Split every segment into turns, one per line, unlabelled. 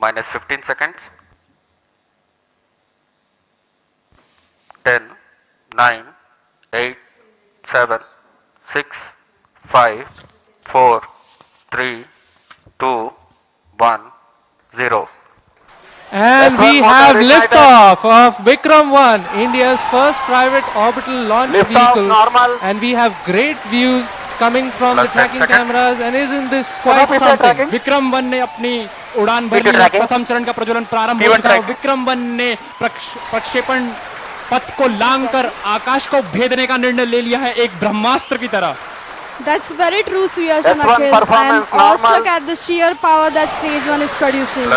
minus 15 seconds. 10, 9, 8, 7, 6, 5, 4, 3, 2, 1, 0.
And we have liftoff of Vikram 1, India's first private orbital launch vehicle.
Normal.
And we have great views coming from the
Plus 10
tracking
seconds.
cameras. And isn't this quite something?
Vikram 1 ने अपनी उड़ान भर ली है। प्रथम चरण का प्रज्वलन प्रारंभ हो चुका है। विक्रम 1 ने प्रक्षेपण पथ को लांघकर आकाश को भेदने का निर्णय ले लिया है, एक ब्रह्मास्त्र की तरह।
That's very true, Suyash and Akhil. I am awestruck at the sheer power that stage 1 is producing.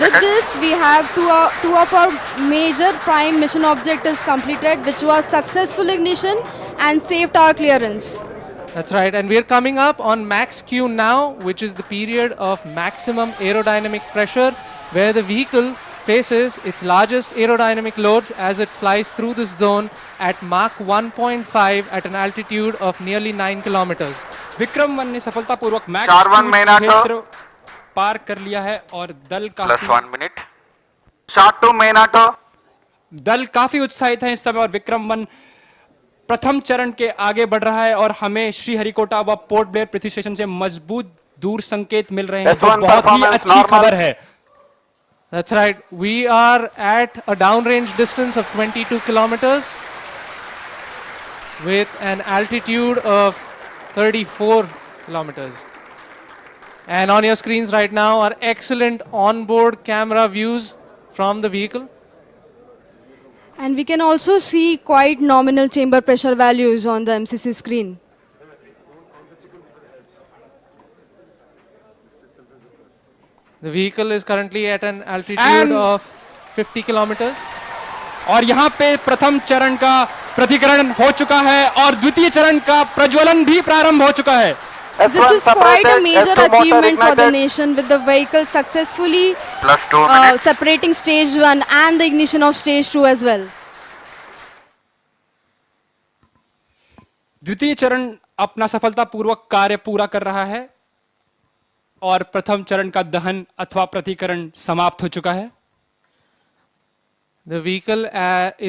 With this, we have two of our major prime mission objectives completed, which was successful ignition and safe tower clearance.
That's right, and we're coming up on max Q now, which is the period of maximum aerodynamic pressure, where the vehicle faces its largest aerodynamic loads as it flies through this zone at Mach 1.5 at an altitude of nearly 9 kilometers.
Vikram 1 ने सफलतापूर्वक max क्षेत्र पार कर लिया है और दल काफी उत्साहित है इस समय, और विक्रम 1 प्रथम चरण के आगे बढ़ रहा है और हमें श्रीहरिकोटा व पोर्ट ब्लेयर पृथ्वी स्टेशन से मजबूत दूर संकेत मिल रहे हैं, जो बहुत ही अच्छी खबर है।
That's right. We are at a downrange distance of 22 kilometers with an altitude of 34 kilometers. And on your screens right now are excellent onboard camera views from the vehicle.
And we can also see quite nominal chamber pressure values on the MCC screen.
The vehicle is currently at an altitude of 50 kilometers.
और यहाँ पे प्रथम चरण का प्रतिकरण हो चुका है और द्वितीय चरण का प्रज्वलन भी प्रारंभ हो चुका है।
This is quite a major achievement for the nation, with the vehicle successfully separating stage 1 and the ignition of stage 2 as well.
द्वितीय चरण अपना सफलतापूर्वक कार्य पूरा कर रहा है और प्रथम चरण का दहन अथवा प्रतिकरण समाप्त हो चुका है।
The vehicle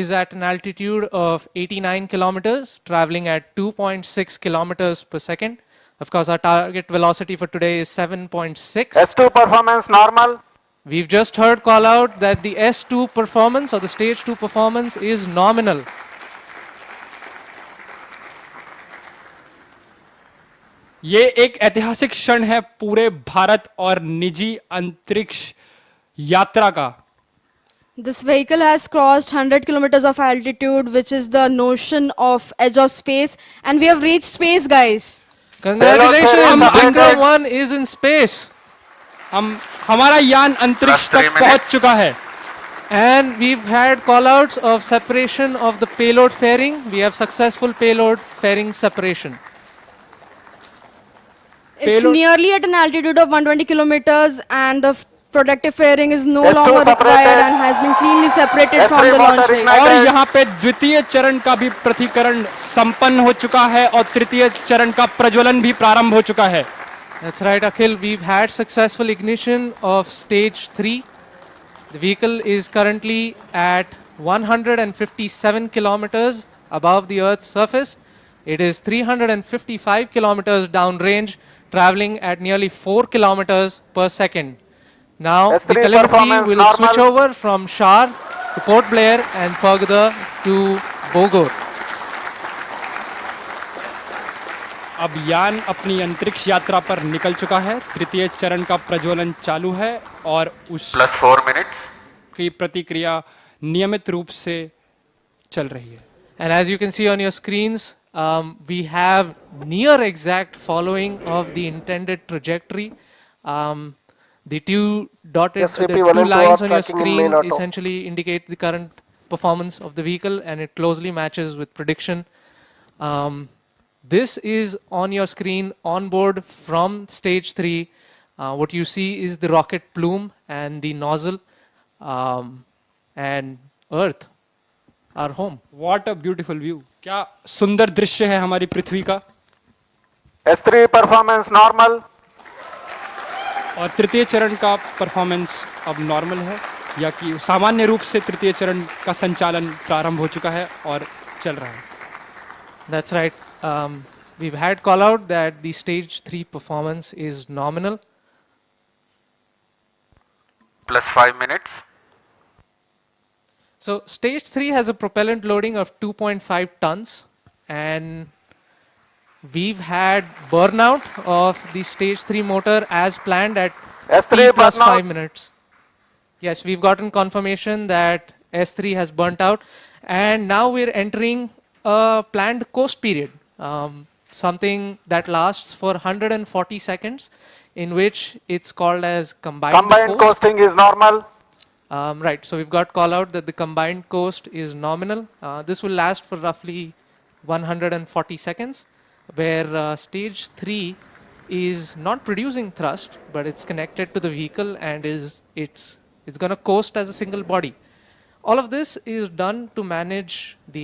is at an altitude of 89 kilometers, traveling at 2.6 kilometers per second. Of course, our target velocity for today is 7.6.
S2 performance normal.
We've just heard call out that the S2 performance or the stage 2 performance is nominal.
ये एक ऐतिहासिक क्षण है पूरे भारत और निजी अंतरिक्ष यात्रा का।
This vehicle has crossed 100 kilometers of altitude, which is the notion of edge of space, and we have reached space, guys.
Congratulations, Vikram 1 is in space.
हमारा यान अंतरिक्ष तक पहुंच चुका है।
And we've had callouts of separation of the payload fairing. We have successful payload fairing separation.
It's nearly at an altitude of 120 kilometers, and the protective fairing is no longer required and has been cleanly separated from the launch vehicle.
और यहाँ पे द्वितीय चरण का भी प्रतिकरण संपन्न हो चुका है और तृतीय चरण का प्रज्वलन भी प्रारंभ हो चुका है।
That's right, Akhil. We've had successful ignition of stage 3. The vehicle is currently at 157 kilometers above the Earth's surface. It is 355 kilometers downrange, traveling at nearly 4 kilometers per second. Now the telemetry will switch over from Shar to Port Blair and further to Bogor.
अब यान अपनी अंतरिक्ष यात्रा पर निकल चुका है। तृतीय चरण का प्रज्वलन चालू है और उस
+4 minutes
की प्रतिक्रिया नियमित रूप से चल रही है।
And as you can see on your screens, we have near exact following of the intended trajectory. The two lines on your screen essentially indicate the current performance of the vehicle, and it closely matches with prediction. This is on your screen on board from stage 3. What you see is the rocket plume and the nozzle, and Earth, our home.
What a beautiful view! क्या सुंदर दृश्य है हमारी पृथ्वी का।
S3 performance normal.
और तृतीय चरण का परफॉर्मेंस अब नॉर्मल है या कि सामान्य रूप से तृतीय चरण का संचालन प्रारंभ हो चुका है और चल रहा है?
That's right. We've had call out that the stage 3 performance is nominal.
Plus 5 minutes.
So stage 3 has a propellant loading of 2.5 tons, and we've had burnout of the stage 3 motor as planned at
S3
T plus
burnout.
5 minutes. Yes, we've gotten confirmation that S3 has burnt out, and now we're entering a planned coast period, something that lasts for 140 seconds, in which it's called as combined
Combined
coast.
coasting is normal.
Right, so we've got call out that the combined coast is nominal. This will last for roughly 140 seconds, where stage 3 is not producing thrust, but it's connected to the vehicle and it's going to coast as a single body. All of this is done to manage the